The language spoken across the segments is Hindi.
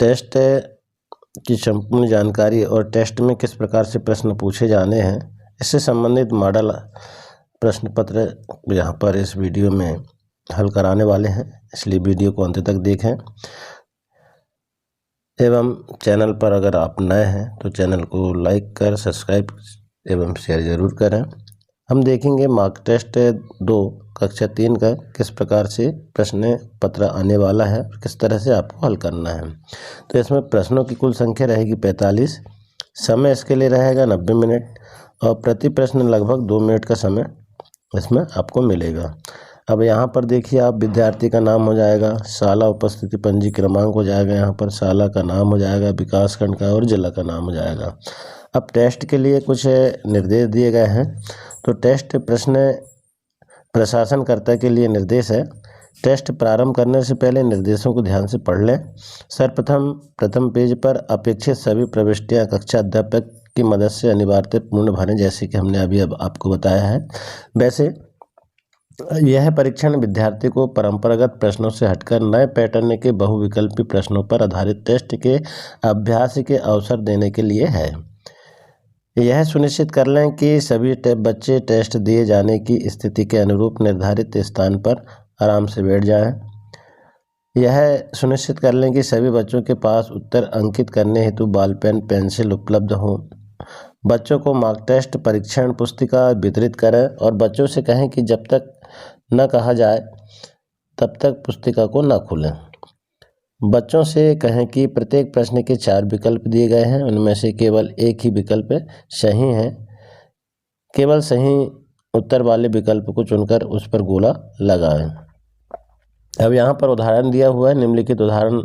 टेस्ट की संपूर्ण जानकारी और टेस्ट में किस प्रकार से प्रश्न पूछे जाने हैं, इससे संबंधित मॉडल प्रश्न पत्र यहाँ पर इस वीडियो में हल कराने वाले हैं, इसलिए वीडियो को अंत तक देखें। एवं चैनल पर अगर आप नए हैं तो चैनल को लाइक कर सब्सक्राइब एवं शेयर ज़रूर करें। हम देखेंगे मार्क टेस्ट 2 कक्षा 3 का किस प्रकार से प्रश्न पत्र आने वाला है, किस तरह से आपको हल करना है। तो इसमें प्रश्नों की कुल संख्या रहेगी 45, समय इसके लिए रहेगा 90 मिनट और प्रति प्रश्न लगभग 2 मिनट का समय इसमें आपको मिलेगा। अब यहाँ पर देखिए, आप विद्यार्थी का नाम हो जाएगा, शाला उपस्थिति पंजी क्रमांक हो जाएगा, यहाँ पर शाला का नाम हो जाएगा, विकास खंड का और जिला का नाम हो जाएगा। अब टेस्ट के लिए कुछ निर्देश दिए गए हैं। तो टेस्ट प्रश्न प्रशासनकर्ता के लिए निर्देश है। टेस्ट प्रारंभ करने से पहले निर्देशों को ध्यान से पढ़ लें। सर्वप्रथम प्रथम पेज पर अपेक्षित सभी प्रविष्टियां कक्षा अध्यापक की मदद से अनिवार्यतापूर्ण भरें, जैसे कि हमने अभी अब आपको बताया है। वैसे यह परीक्षण विद्यार्थी को परंपरागत प्रश्नों से हटकर नए पैटर्न के बहुविकल्पी प्रश्नों पर आधारित टेस्ट के अभ्यास के अवसर देने के लिए है। यह सुनिश्चित कर लें कि सभी बच्चे टेस्ट दिए जाने की स्थिति के अनुरूप निर्धारित स्थान पर आराम से बैठ जाएं। यह सुनिश्चित कर लें कि सभी बच्चों के पास उत्तर अंकित करने हेतु बॉल पेन पेंसिल उपलब्ध हों। बच्चों को मार्क टेस्ट परीक्षण पुस्तिका वितरित करें और बच्चों से कहें कि जब तक न कहा जाए तब तक पुस्तिका को न खोलें। बच्चों से कहें कि प्रत्येक प्रश्न के 4 विकल्प दिए गए हैं, उनमें से केवल एक ही विकल्प सही है। केवल सही उत्तर वाले विकल्प को चुनकर उस पर गोला लगाएं। अब यहाँ पर उदाहरण दिया हुआ है। निम्नलिखित उदाहरण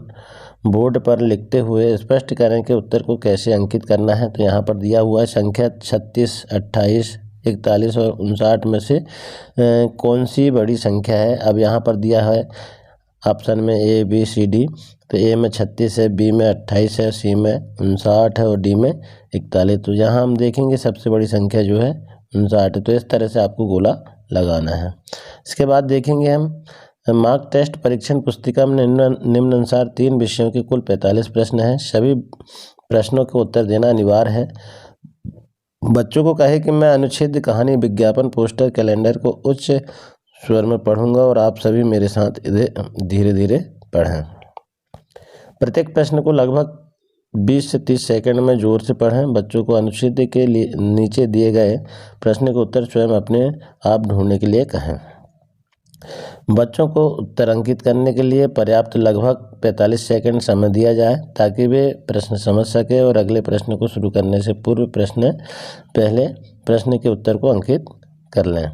बोर्ड पर लिखते हुए स्पष्ट करें कि उत्तर को कैसे अंकित करना है। तो यहाँ पर दिया हुआ है संख्या 36, 28, 41 और 59 में से कौन सी बड़ी संख्या है। अब यहाँ पर दिया है ऑप्शन में A, B, C, D। तो A में 36 है, B में 28 है, C में 59 है और D में 41। तो यहाँ हम देखेंगे सबसे बड़ी संख्या जो है 59 है। तो इस तरह से आपको गोला लगाना है। इसके बाद देखेंगे हम मार्क टेस्ट परीक्षण पुस्तिका में निम्नानुसार 3 विषयों के कुल 45 प्रश्न हैं। सभी प्रश्नों के उत्तर देना अनिवार्य है। बच्चों को कहे कि मैं अनुच्छेद, कहानी, विज्ञापन, पोस्टर, कैलेंडर को उच्च स्वर में पढ़ूंगा और आप सभी मेरे साथ धीरे धीरे पढ़ें। प्रत्येक प्रश्न को लगभग 20 से 30 सेकंड में जोर से पढ़ें। बच्चों को अनुच्छेद के नीचे दिए गए प्रश्न के उत्तर स्वयं अपने आप ढूंढने के लिए कहें। बच्चों को उत्तर अंकित करने के लिए पर्याप्त लगभग 45 सेकंड समय दिया जाए ताकि वे प्रश्न समझ सके और अगले प्रश्न को शुरू करने से पूर्व पहले प्रश्न के उत्तर को अंकित कर लें।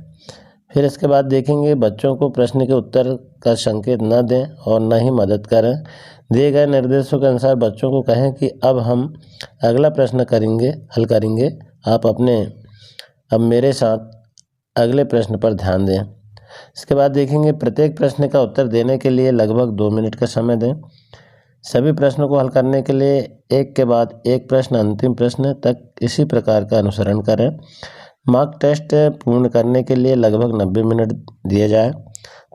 फिर इसके बाद देखेंगे बच्चों को प्रश्न के उत्तर का संकेत न दें और न ही मदद करें। दिए गए निर्देशों के अनुसार बच्चों को कहें कि अब हम अगला प्रश्न हल करेंगे। आप अब मेरे साथ अगले प्रश्न पर ध्यान दें। इसके बाद देखेंगे प्रत्येक प्रश्न का उत्तर देने के लिए लगभग 2 मिनट का समय दें। सभी प्रश्नों को हल करने के लिए एक के बाद एक प्रश्न, अंतिम प्रश्न तक इसी प्रकार का अनुसरण करें। मार्क टेस्ट पूर्ण करने के लिए लगभग 90 मिनट दिए जाए।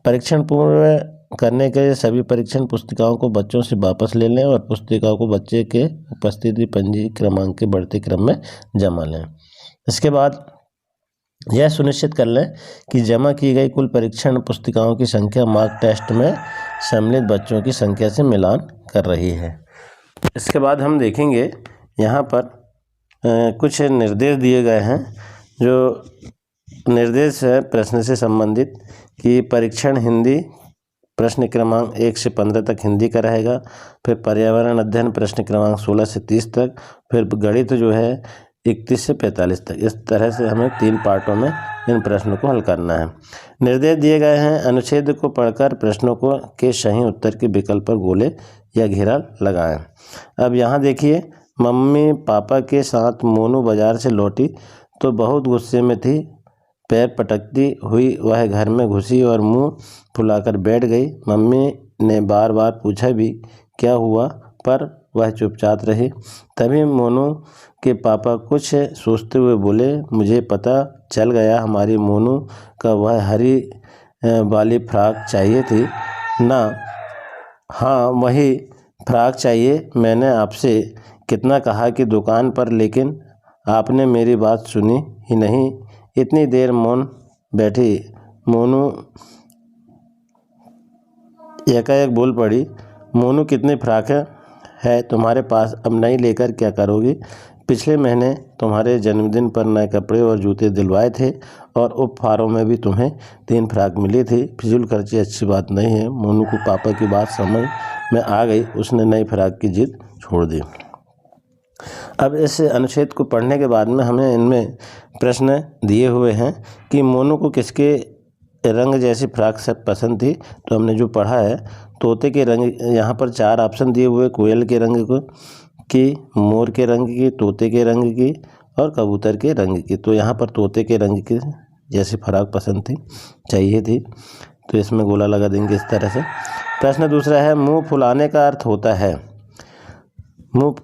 परीक्षण पूर्ण करने के लिए सभी परीक्षण पुस्तिकाओं को बच्चों से वापस ले लें और पुस्तिकाओं को बच्चे के उपस्थिति पंजी क्रमांक के बढ़ते क्रम में जमा लें। इसके बाद यह सुनिश्चित कर लें कि जमा की गई कुल परीक्षण पुस्तिकाओं की संख्या मार्क टेस्ट में सम्मिलित बच्चों की संख्या से मिलान कर रही है। इसके बाद हम देखेंगे यहाँ पर कुछ निर्देश दिए गए हैं। जो निर्देश है प्रश्न से संबंधित कि परीक्षण हिंदी प्रश्न क्रमांक 1 से 15 तक हिंदी का रहेगा। फिर पर्यावरण अध्ययन प्रश्न क्रमांक 16 से 30 तक। फिर गणित जो है 31 से 45 तक। इस तरह से हमें 3 पार्टों में इन प्रश्नों को हल करना है। निर्देश दिए गए हैं। अनुच्छेद को पढ़कर प्रश्नों के सही उत्तर के विकल्प पर गोले या घेरा लगाएं। अब यहाँ देखिए, मम्मी पापा के साथ मोनू बाजार से लौटी तो बहुत गुस्से में थी। पैर पटकती हुई वह घर में घुसी और मुंह फुलाकर बैठ गई। मम्मी ने बार बार पूछा भी क्या हुआ, पर वह चुपचाप रही। तभी मोनू के पापा कुछ सोचते हुए बोले, मुझे पता चल गया, हमारी मोनू का वह हरी वाली फ्रॉक चाहिए थी ना। हाँ वही फ्रॉक चाहिए। मैंने आपसे कितना कहा कि दुकान पर, लेकिन आपने मेरी बात सुनी ही नहीं। इतनी देर मौन बैठी मोनू एकाएक बोल पड़ी, मोनू कितनी फ्रॉकें है तुम्हारे पास, अब नई लेकर क्या करोगी? पिछले महीने तुम्हारे जन्मदिन पर नए कपड़े और जूते दिलवाए थे और उपहारों में भी तुम्हें 3 फ्रॉक मिली थी। फिजूल खर्ची अच्छी बात नहीं है। मोनू को पापा की बात समझ में आ गई। उसने नई फ्रॉक की जिद छोड़ दी। अब इस अनुच्छेद को पढ़ने के बाद में हमें इनमें प्रश्न दिए हुए हैं कि मोनू को किसके रंग जैसी फ्रॉक सब पसंद थी। तो हमने जो पढ़ा है, तोते के रंग, यहाँ पर 4 ऑप्शन दिए हुए, कोयल के रंग को की, मोर के रंग की, तोते के रंग की और कबूतर के रंग की। तो यहाँ पर तोते के रंग की जैसी फ्रॉक पसंद थी, चाहिए थी, तो इसमें गोला लगा देंगे इस तरह से। प्रश्न दूसरा है, मुंह फुलाने का अर्थ होता है। मुंह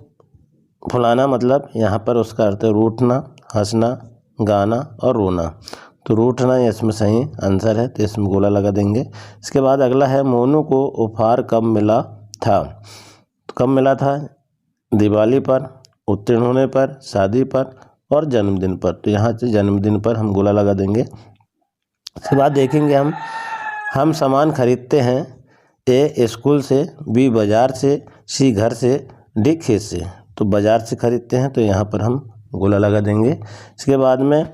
फुलाना मतलब यहाँ पर उसका अर्थ है रूठना, हंसना, गाना और रोना। तो रूठना इसमें सही आंसर है, तो इसमें गोला लगा देंगे। इसके बाद अगला है, मोनू को उपहार कब मिला था? तो कब मिला था? दिवाली पर, उत्तीर्ण होने पर, शादी पर और जन्मदिन पर। तो यहाँ से जन्मदिन पर हम गोला लगा देंगे। इसके बाद देखेंगे हम सामान खरीदते हैं, ए स्कूल से, बी बाज़ार से, सी घर से, डी खेत से। तो बाज़ार से खरीदते हैं, तो यहाँ पर हम गोला लगा देंगे। इसके बाद में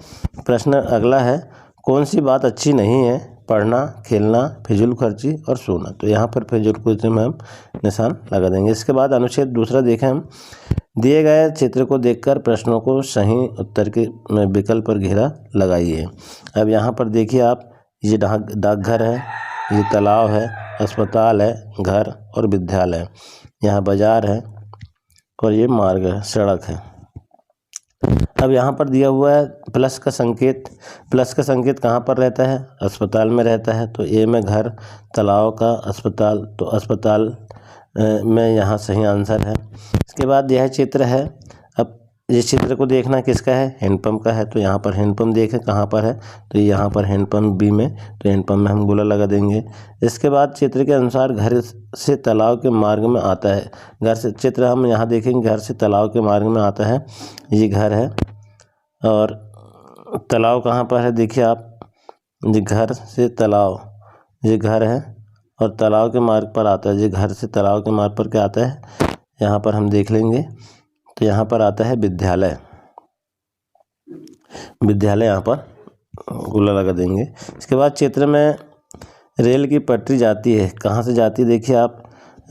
प्रश्न अगला है, कौन सी बात अच्छी नहीं है? पढ़ना, खेलना, फिजूल खर्ची और सोना। तो यहाँ पर फिजूल खर्ची में हम निशान लगा देंगे। इसके बाद अनुच्छेद दूसरा देखें हम, दिए गए चित्र को देखकर प्रश्नों को सही उत्तर के विकल्प पर घेरा लगाइए। अब यहाँ पर देखिए आप, ये डाकघर है, ये तालाब है, अस्पताल है, घर और विद्यालय, यहाँ बाजार है और ये मार्ग है, सड़क है। अब यहाँ पर दिया हुआ है प्लस का संकेत। प्लस का संकेत कहाँ पर रहता है? अस्पताल में रहता है। तो ए में घर, तालाब का अस्पताल, तो अस्पताल में यहाँ सही आंसर है। इसके बाद यह चित्र है। अब इस चित्र को देखना किसका है? हैंडपम्प का है। तो यहाँ पर हैंडपम्प देखें कहाँ पर है, तो यहाँ पर हैंडपम्प बी में, तो हैंडपम्प में हम गोला लगा देंगे। इसके बाद चित्र के अनुसार घर से तालाब के मार्ग में आता है। घर से चित्र हम यहाँ देखेंगे, घर से तालाब के मार्ग में आता है, ये घर है और तालाब कहाँ पर है? देखिए आप, ये घर से तालाब, ये घर है और तालाब के मार्ग पर आता है। ये घर से तालाब के मार्ग पर क्या आता है, यहाँ पर हम देख लेंगे, तो यहाँ पर आता है विद्यालय। विद्यालय यहाँ पर गोला लगा देंगे। इसके बाद चित्र में रेल की पटरी जाती है, कहाँ से जाती है? देखिए आप,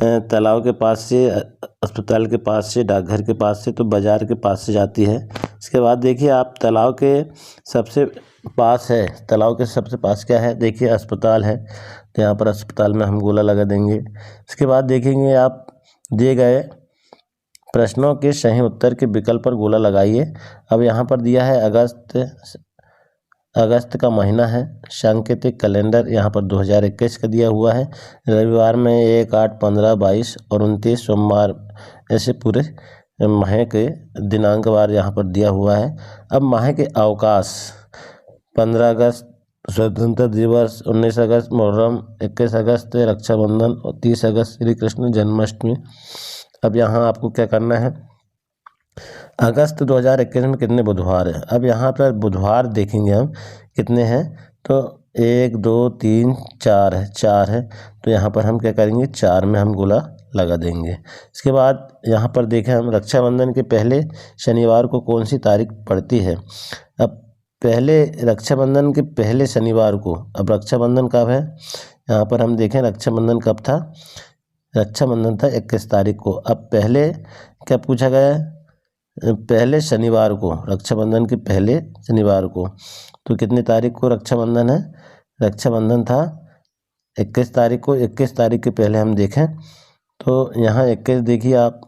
तालाब के पास से, अस्पताल के पास से, डाकघर के पास से, तो बाज़ार के पास से जाती है। इसके बाद देखिए आप, तालाब के सबसे पास है, तालाब के सबसे पास क्या है? देखिए अस्पताल है, तो यहाँ पर अस्पताल में हम गोला लगा देंगे। इसके बाद देखेंगे आप, दिए गए प्रश्नों के सही उत्तर के विकल्प पर गोला लगाइए। अब यहाँ पर दिया है अगस्त का महीना है, सांकेतिक कैलेंडर यहाँ पर 2021 का दिया हुआ है। रविवार में 1, 8, 15, 22 और 29 सोमवार, ऐसे पूरे माह के दिनांकवार यहाँ पर दिया हुआ है। अब माह के अवकाश, 15 अगस्त स्वतंत्रता दिवस, 19 अगस्त मुहर्रम, 21 अगस्त रक्षाबंधन और 30 अगस्त श्री कृष्ण जन्माष्टमी। अब यहाँ आपको क्या करना है, अगस्त 2021 में कितने बुधवार है? अब यहाँ पर बुधवार देखेंगे हम कितने हैं, तो 1, 2, 3, 4 है, 4 है। तो यहाँ पर हम क्या करेंगे, 4 में हम गोला लगा देंगे। इसके बाद यहाँ पर देखें हम, रक्षाबंधन के पहले शनिवार को कौन सी तारीख पड़ती है? अब पहले रक्षाबंधन के पहले शनिवार को, अब रक्षाबंधन कब है? यहाँ पर हम देखें रक्षाबंधन कब था? रक्षाबंधन था 21 तारीख को। अब पहले क्या पूछा गया है? पहले शनिवार को, रक्षाबंधन के पहले शनिवार को। तो कितनी तारीख को रक्षाबंधन है? रक्षाबंधन था 21 तारीख को। 21 तारीख के पहले हम देखें, तो यहाँ 21 देखिए आप,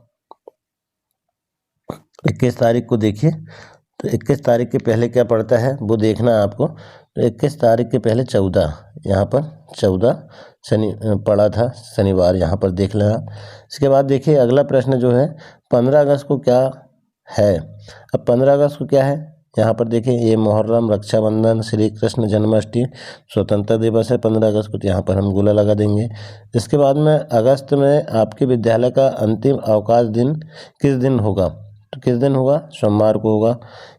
21 तारीख को देखिए, तो 21 तारीख के पहले क्या पड़ता है वो देखना है आपको। तो 21 तारीख के पहले 14, यहाँ पर 14 शनि पड़ा था, शनिवार, यहाँ पर देख लेना। इसके बाद देखिए अगला प्रश्न जो है, 15 अगस्त को क्या है? अब 15 अगस्त को क्या है? यहाँ पर देखें ये मुहर्रम, रक्षाबंधन, श्री कृष्ण जन्माष्टमी, स्वतंत्रता दिवस है 15 अगस्त को, तो यहाँ पर हम गोला लगा देंगे। इसके बाद में अगस्त में आपके विद्यालय का अंतिम अवकाश दिन किस दिन होगा? तो किस दिन होगा? सोमवार को होगा,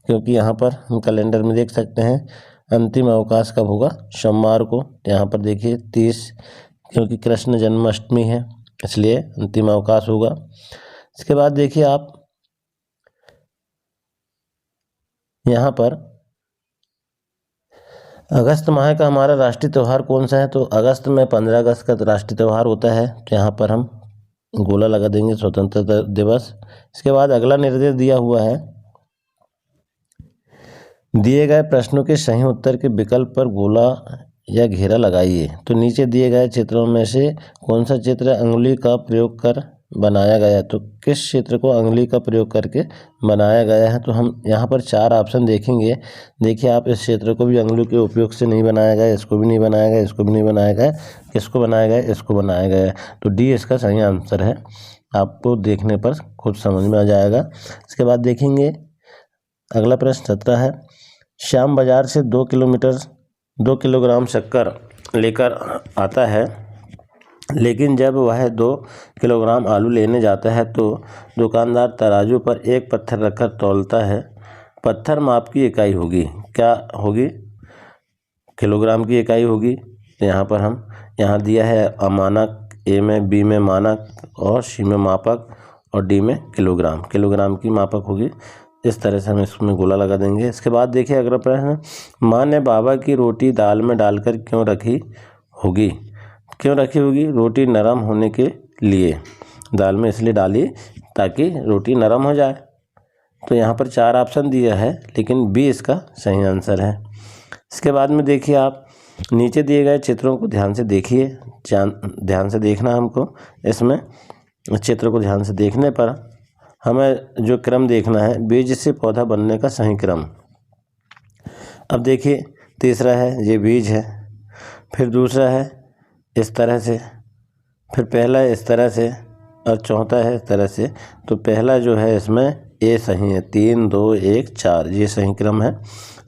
क्योंकि यहाँ पर हम कैलेंडर में देख सकते हैं अंतिम अवकाश कब होगा? सोमवार को। यहाँ पर देखिए 30, क्योंकि कृष्ण जन्माष्टमी है इसलिए अंतिम अवकाश होगा। इसके बाद देखिए आप यहाँ पर अगस्त माह का हमारा राष्ट्रीय त्यौहार कौन सा है? तो अगस्त में 15 अगस्त का राष्ट्रीय त्यौहार होता है, तो यहाँ पर हम गोला लगा देंगे स्वतंत्रता दिवस। इसके बाद अगला निर्देश दिया हुआ है, दिए गए प्रश्नों के सही उत्तर के विकल्प पर गोला या घेरा लगाइए। तो नीचे दिए गए चित्रों में से कौन सा चित्र अंगुली का प्रयोग कर बनाया गया है? तो किस चित्र को अंगुली का प्रयोग करके बनाया गया है? तो हम यहाँ पर 4 ऑप्शन देखेंगे। देखिए आप इस चित्र को भी अंगुली के उपयोग से नहीं बनाया गया, इसको भी नहीं बनाया गया, इसको भी नहीं बनाया गया, किसको बनाया गया? इसको बनाया गया है। तो डी इसका सही आंसर है, आपको देखने पर खुद समझ में आ जाएगा। इसके बाद देखेंगे अगला प्रश्न 17 है, श्याम बाजार से 2 किलोग्राम शक्कर लेकर आता है, लेकिन जब वह 2 किलोग्राम आलू लेने जाता है तो दुकानदार तराजू पर एक पत्थर रखकर तौलता है। पत्थर माप की इकाई होगी, क्या होगी? किलोग्राम की इकाई होगी। तो यहाँ पर हम यहाँ दिया है अमानक, ए में, बी में मानक और सी में मापक और डी में किलोग्राम। किलोग्राम की मापक होगी। इस तरह से हम इसमें गोला लगा देंगे। इसके बाद देखिए अगला प्रश्न, माँ ने बाबा की रोटी दाल में डालकर क्यों रखी होगी? क्यों रखी होगी? रोटी नरम होने के लिए दाल में इसलिए डाली ताकि रोटी नरम हो जाए। तो यहाँ पर 4 ऑप्शन दिया है, लेकिन बी इसका सही आंसर है। इसके बाद में देखिए आप नीचे दिए गए चित्रों को ध्यान से देखिए, ध्यान से देखना हमको। इसमें चित्र को ध्यान से देखने पर हमें जो क्रम देखना है, बीज से पौधा बनने का सही क्रम। अब देखिए तीसरा है ये बीज है, फिर दूसरा है इस तरह से, फिर पहला है इस तरह से और चौथा है इस तरह से। तो पहला जो है इसमें ए सही है, 3 2 1 4 ये सही क्रम है।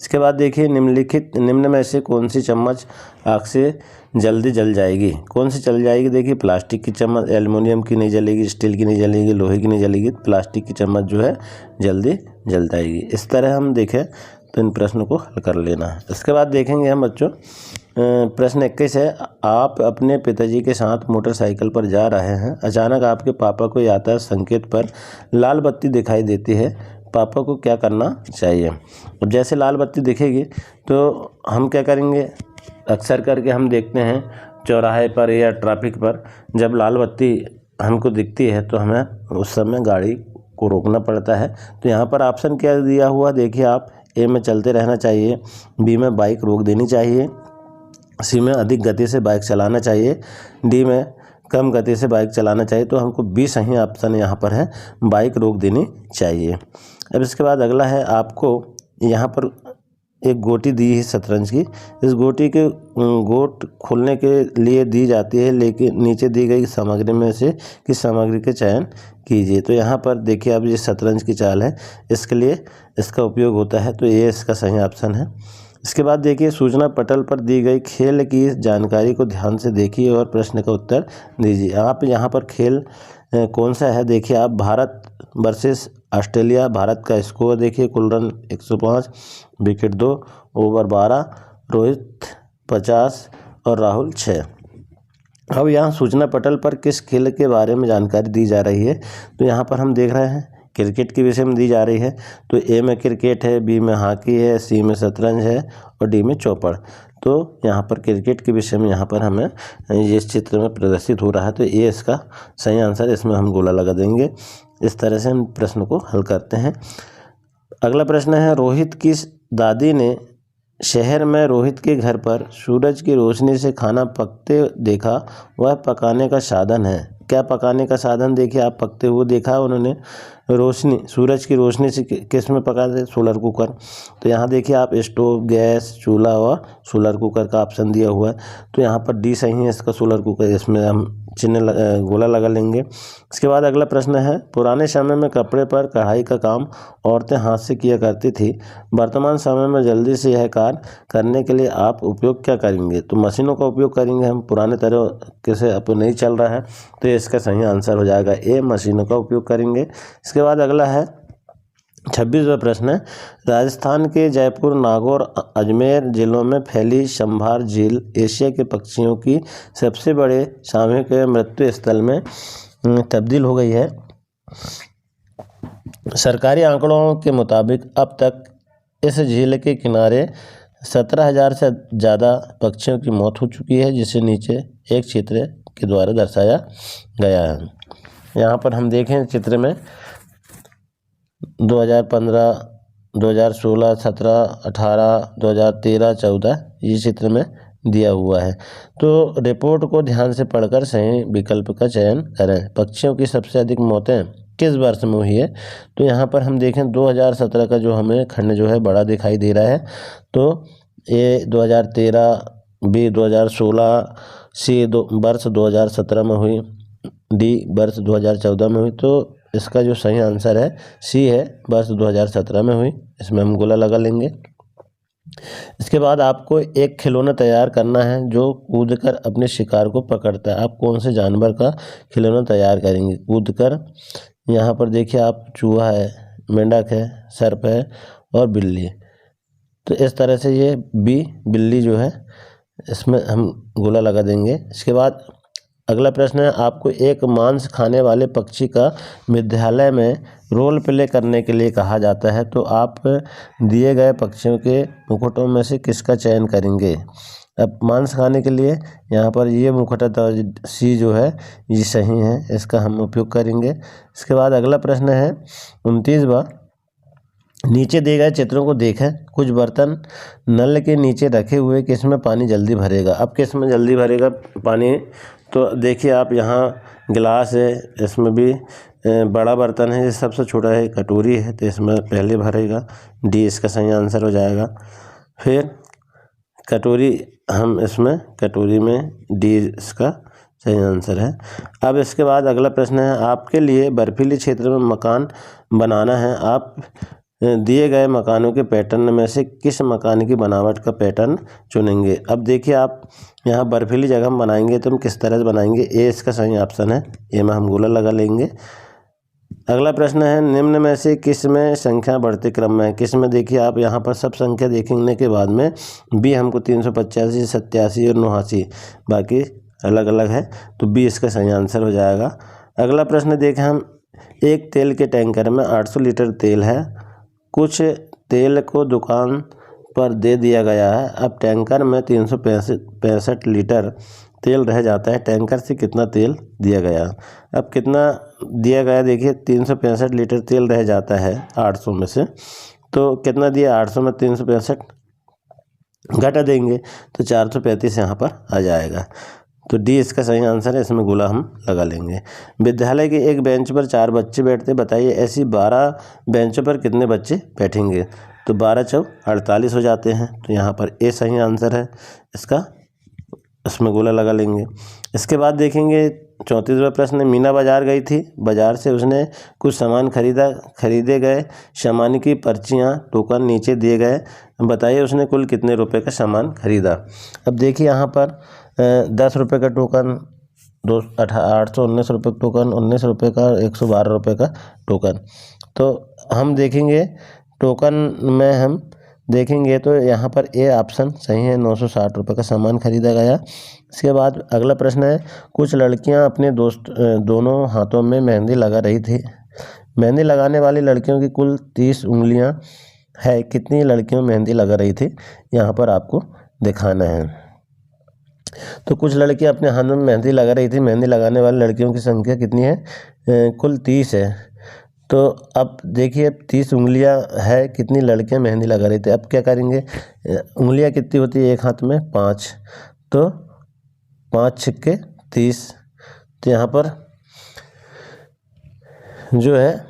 इसके बाद देखिए निम्न में से कौन सी चम्मच आग से जल्दी जल जाएगी? कौन सी जल जाएगी? देखिए प्लास्टिक की चम्मच, एल्युमिनियम की नहीं जलेगी, स्टील की नहीं जलेगी, लोहे की नहीं जलेगी, प्लास्टिक की चम्मच जो है जल्दी जल जाएगी। इस तरह हम देखें तो इन प्रश्नों को हल कर लेना है। इसके बाद देखेंगे हम बच्चों प्रश्न 21 है, आप अपने पिताजी के साथ मोटरसाइकिल पर जा रहे हैं, अचानक आपके पापा को यातायात संकेत पर लाल बत्ती दिखाई देती है, पापा को क्या करना चाहिए? अब जैसे लाल बत्ती दिखेगी तो हम क्या करेंगे? अक्सर करके हम देखते हैं चौराहे पर या ट्रैफिक पर जब लाल बत्ती हमको दिखती है तो हमें उस समय गाड़ी को रोकना पड़ता है। तो यहाँ पर ऑप्शन क्या दिया हुआ देखिए आप, ए में चलते रहना चाहिए, बी में बाइक रोक देनी चाहिए, सी में अधिक गति से बाइक चलाना चाहिए, डी में कम गति से बाइक चलाना चाहिए। तो हमको बी सही ऑप्शन यहाँ पर है, बाइक रोक देनी चाहिए। अब इसके बाद अगला है, आपको यहाँ पर एक गोटी दी है शतरंज की, इस गोटी के गोट खोलने के लिए दी जाती है, लेकिन नीचे दी गई सामग्री में से किस सामग्री के चयन कीजिए। तो यहाँ पर देखिए अब ये शतरंज की चाल है, इसके लिए इसका उपयोग होता है, तो ये इसका सही ऑप्शन है। इसके बाद देखिए सूचना पटल पर दी गई खेल की जानकारी को ध्यान से देखिए और प्रश्न का उत्तर दीजिए। आप यहाँ पर खेल कौन सा है? देखिए आप भारत वर्सेस ऑस्ट्रेलिया। भारत का स्कोर देखिए, कुल रन 105, विकेट 2, ओवर 12, रोहित 50 और राहुल 6। अब यहाँ सूचना पटल पर किस खेल के बारे में जानकारी दी जा रही है? तो यहाँ पर हम देख रहे हैं क्रिकेट के विषय में दी जा रही है। तो ए में क्रिकेट है, बी में हॉकी है, सी में शतरंज है और डी में चौपड़। तो यहाँ पर क्रिकेट के विषय में यहाँ पर हमें ये चित्र में प्रदर्शित हो रहा है, तो ये इसका सही आंसर, इसमें हम गोला लगा देंगे। इस तरह से हम प्रश्न को हल करते हैं। अगला प्रश्न है, रोहित की दादी ने शहर में रोहित के घर पर सूरज की रोशनी से खाना पकते देखा, वह पकाने का साधन है। क्या पकाने का साधन? देखिए आप पकते हुए देखा उन्होंने, रोशनी, सूरज की रोशनी से किस में पकाते? Solar cooker. तो यहाँ देखिए आप स्टोव, गैस, चूल्हा और सोलर कुकर का ऑप्शन दिया हुआ है। तो यहाँ पर डी सही है इसका, सोलर कुकर। इसमें हम चिन्ह गोला लगा लेंगे। इसके बाद अगला प्रश्न है, पुराने समय में कपड़े पर कढ़ाई का काम औरतें हाथ से किया करती थी, वर्तमान समय में जल्दी से यह कार्य करने के लिए आप उपयोग क्या करेंगे? तो मशीनों का उपयोग करेंगे हम, पुराने तरीके से अब नहीं चल रहा है, तो इसका सही आंसर हो जाएगा ए, मशीनों का उपयोग करेंगे। इसके बाद अगला है 26वां प्रश्न है, राजस्थान के जयपुर, नागौर, अजमेर जिलों में फैली शंभार झील एशिया के पक्षियों की सबसे बड़े सामूहिक मृत्यु स्थल में तब्दील हो गई है। सरकारी आंकड़ों के मुताबिक अब तक इस झील के किनारे 17,000 से ज़्यादा पक्षियों की मौत हो चुकी है, जिसे नीचे एक चित्र के द्वारा दर्शाया गया है। यहाँ पर हम देखें चित्र में 2015, 2016, 17, 18, 2013, 14 ये चित्र में दिया हुआ है। तो रिपोर्ट को ध्यान से पढ़कर सही विकल्प का चयन करें। पक्षियों की सबसे अधिक मौतें किस वर्ष में हुई है? तो यहाँ पर हम देखें 2017 का जो हमें खंड जो है बड़ा दिखाई दे रहा है, तो ए 2013, बी 2016, सी वर्ष 2017 में हुई, डी वर्ष 2014 में हुई। तो इसका जो सही आंसर है सी है, वर्ष 2017 में हुई। इसमें हम गोला लगा लेंगे। इसके बाद आपको एक खिलौना तैयार करना है जो कूदकर अपने शिकार को पकड़ता है। आप कौन से जानवर का खिलौना तैयार करेंगे कूदकर? यहाँ पर देखिए आप, चूहा है, मेंढक है, सर्प है और बिल्ली। तो इस तरह से ये बी बिल्ली जो है, इसमें हम गोला लगा देंगे। इसके बाद अगला प्रश्न है, आपको एक मांस खाने वाले पक्षी का विद्यालय में रोल प्ले करने के लिए कहा जाता है, तो आप दिए गए पक्षियों के मुकुटों में से किसका चयन करेंगे? अब मांस खाने के लिए यहाँ पर ये मुकुटा सी जो है ये सही है, इसका हम उपयोग करेंगे। इसके बाद अगला प्रश्न है 29वां, नीचे दिए गए चित्रों को देखें, कुछ बर्तन नल के नीचे रखे हुए किसमें पानी जल्दी भरेगा? अब किसमें जल्दी भरेगा पानी? तो देखिए आप, यहाँ गिलास है, इसमें भी बड़ा बर्तन है, ये सबसे छोटा है कटोरी है, तो इसमें पहले भरेगा, डी इसका सही आंसर हो जाएगा। फिर कटोरी, हम इसमें कटोरी में डी इसका सही आंसर है। अब इसके बाद अगला प्रश्न है, आपके लिए बर्फीले क्षेत्र में मकान बनाना है, आप दिए गए मकानों के पैटर्न में से किस मकान की बनावट का पैटर्न चुनेंगे? अब देखिए आप, यहाँ बर्फीली जगह हम बनाएंगे तो हम किस तरह से बनाएंगे? ए इसका सही ऑप्शन है, ए में हम गोला लगा लेंगे। अगला प्रश्न है, निम्न में से किस में संख्या बढ़ते क्रम में है? किस में? देखिए आप, यहाँ पर सब संख्या देखने के बाद में बी हमको 385, 87 और 89 बाकी अलग अलग है, तो बी इसका सही आंसर हो जाएगा। अगला प्रश्न देखें हम, एक तेल के टैंकर में 800 लीटर तेल है, कुछ तेल को दुकान पर दे दिया गया है, अब टैंकर में 365 लीटर तेल रह जाता है, टैंकर से कितना तेल दिया गया? अब कितना दिया गया? देखिए 365 लीटर तेल रह जाता है 800 में से, तो कितना दिया? 800 में 365 घटा देंगे तो 435 यहाँ पर आ जाएगा, तो डी इसका सही आंसर है, इसमें गोला हम लगा लेंगे। विद्यालय के एक बेंच पर 4 बच्चे बैठते, बताइए ऐसी 12 बेंचों पर कितने बच्चे बैठेंगे? तो 12 चौक 48 हो जाते हैं, तो यहाँ पर ए सही आंसर है इसका, इसमें गोला लगा लेंगे। इसके बाद देखेंगे 34वां प्रश्न, मीना बाजार गई थी, बाजार से उसने कुछ सामान खरीदे गए सामान की पर्चियाँ टोकन नीचे दिए गए, बताइए उसने कुल कितने रुपए का सामान खरीदा? अब देखिए यहाँ पर 10 रुपये का टोकन, 819 रुपये का टोकन, 19 रुपये का, 112 रुपये का टोकन। तो हम देखेंगे टोकन में हम देखेंगे तो यहाँ पर ए ऑप्शन सही है, 960 रुपये का सामान खरीदा गया। इसके बाद अगला प्रश्न है, कुछ लड़कियाँ अपने दोनों हाथों में मेहंदी लगा रही थी, मेहंदी लगाने वाली लड़कियों की कुल 30 उंगलियाँ है, कितनी लड़कियों मेहंदी लगा रही थी? यहाँ पर आपको दिखाना है। तो कुछ लड़कियां अपने हाथ में मेहंदी लगा रही थी, मेहंदी लगाने वाली लड़कियों की संख्या कितनी है? कुल 30 है। तो अब देखिए 30 उंगलियां है, कितनी लड़कियां मेहंदी लगा रही थी? अब क्या करेंगे, उंगलियां कितनी होती है एक हाथ में? 5, तो 5 छिक्के 30, तो यहाँ पर जो है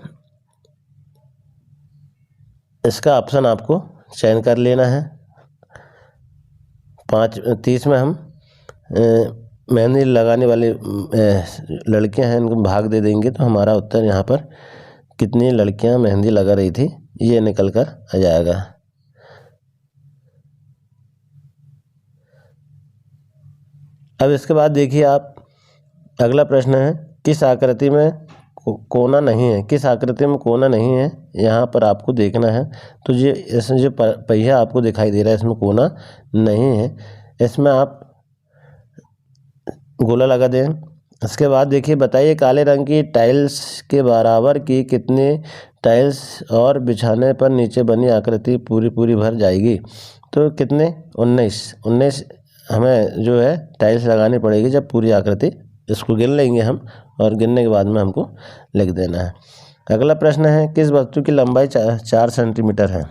इसका ऑप्शन आपको चयन कर लेना है। 30 में हम मेहंदी लगाने वाली लड़कियां हैं इनको भाग दे देंगे तो हमारा उत्तर यहाँ पर कितनी लड़कियां मेहंदी लगा रही थी ये निकल कर आ जाएगा। अब इसके बाद देखिए आप, अगला प्रश्न है किस आकृति में कोना नहीं है, किस आकृति में कोना नहीं है यहाँ पर आपको देखना है। तो ये इसमें जो पहिया आपको दिखाई दे रहा है इसमें कोना नहीं है, इसमें आप गोला लगा दें। इसके बाद देखिए बताइए काले रंग की टाइल्स के बराबर की कितनी टाइल्स और बिछाने पर नीचे बनी आकृति पूरी भर जाएगी। तो कितने 19 हमें जो है टाइल्स लगानी पड़ेगी जब पूरी आकृति, इसको गिन लेंगे हम और गिनने के बाद में हमको लिख देना है। अगला प्रश्न है किस वस्तु की लंबाई 4 सेंटीमीटर है।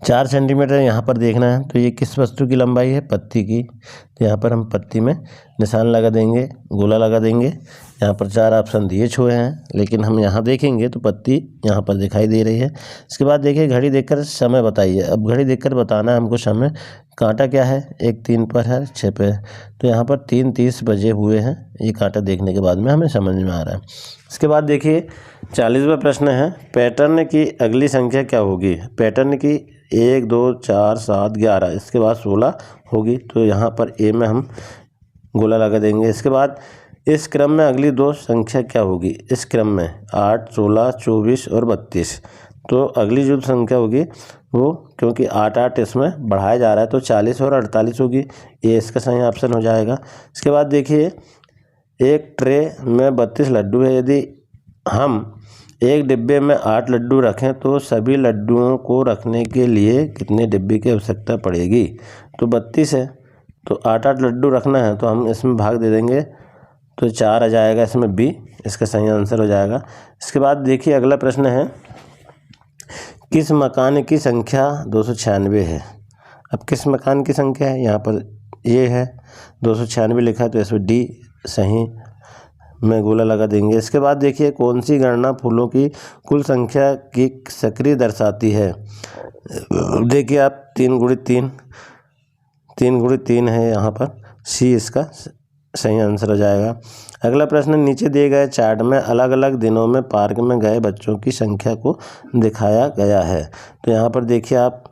4 सेंटीमीटर यहाँ पर देखना है, तो ये किस वस्तु की लंबाई है, पत्ती की। तो यहाँ पर हम पत्ती में निशान लगा देंगे, गोला लगा देंगे। यहाँ पर 4 ऑप्शन दिए हुए हैं लेकिन हम यहाँ देखेंगे तो पत्ती यहाँ पर दिखाई दे रही है। इसके बाद देखिए घड़ी देखकर समय बताइए। अब घड़ी देखकर बताना है हमको समय। कांटा क्या है, 1 3 पर है, 6 पे, तो यहाँ पर 3:30 बजे हुए हैं। ये कांटा देखने के बाद में हमें समझ में आ रहा है। इसके बाद देखिए 40वां प्रश्न है पैटर्न की अगली संख्या क्या होगी। पैटर्न की 1 2 4 7 11, इसके बाद 16 होगी। तो यहाँ पर ए में हम गोला लगा देंगे। इसके बाद इस क्रम में अगली 2 संख्या क्या होगी। इस क्रम में 8 16 24 और 32, तो अगली जो संख्या होगी वो, क्योंकि 8 8 इसमें बढ़ाया जा रहा है तो 40 और 48 होगी। ये इसका सही ऑप्शन हो जाएगा। इसके बाद देखिए एक ट्रे में 32 लड्डू है, यदि हम एक डिब्बे में 8 लड्डू रखें तो सभी लड्डुओं को रखने के लिए कितने डिब्बे की आवश्यकता पड़ेगी। तो 32 है तो 8 8 लड्डू रखना है तो हम इसमें भाग दे देंगे तो 4 आ जाएगा, इसमें बी इसका सही आंसर हो जाएगा। इसके बाद देखिए अगला प्रश्न है किस मकान की संख्या 296 है। अब किस मकान की संख्या है, यहाँ पर ये है 296 लिखा है तो इसमें डी सही में गोला लगा देंगे। इसके बाद देखिए कौन सी गणना फूलों की कुल संख्या की सक्रिय दर्शाती है। देखिए आप 3 × 3 है, यहाँ पर सी इसका सही आंसर हो जाएगा। अगला प्रश्न नीचे दिए गए चार्ट में अलग अलग दिनों में पार्क में गए बच्चों की संख्या को दिखाया गया है। तो यहाँ पर देखिए आप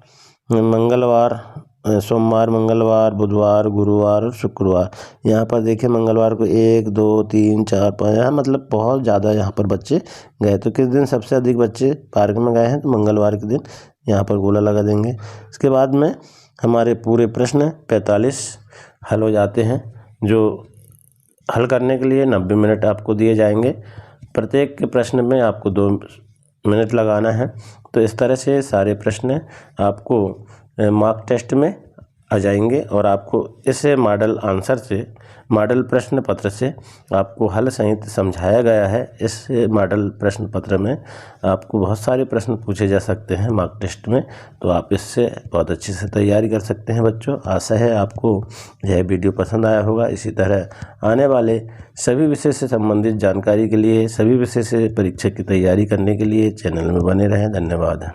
मंगलवार, सोमवार, मंगलवार, बुधवार, गुरुवार और शुक्रवार। यहाँ पर देखिए मंगलवार को 1 2 3 4 5, यहाँ मतलब बहुत ज़्यादा यहाँ पर बच्चे गए। तो किस दिन सबसे अधिक बच्चे पार्क में गए हैं, तो मंगलवार के दिन यहाँ पर गोला लगा देंगे। इसके बाद में हमारे पूरे प्रश्न 45 हल हो जाते हैं, जो हल करने के लिए 90 मिनट आपको दिए जाएंगे। प्रत्येक के प्रश्न में आपको 2 मिनट लगाना है। तो इस तरह से सारे प्रश्न आपको मॉक टेस्ट में आ जाएंगे और आपको इस मॉडल प्रश्न पत्र से आपको हल सहित समझाया गया है। इस मॉडल प्रश्न पत्र में आपको बहुत सारे प्रश्न पूछे जा सकते हैं मॉक टेस्ट में, तो आप इससे बहुत अच्छे से तैयारी कर सकते हैं बच्चों। आशा है आपको यह वीडियो पसंद आया होगा। इसी तरह आने वाले सभी विषय से संबंधित जानकारी के लिए, सभी विषय से परीक्षा की तैयारी करने के लिए चैनल में बने रहें। धन्यवाद।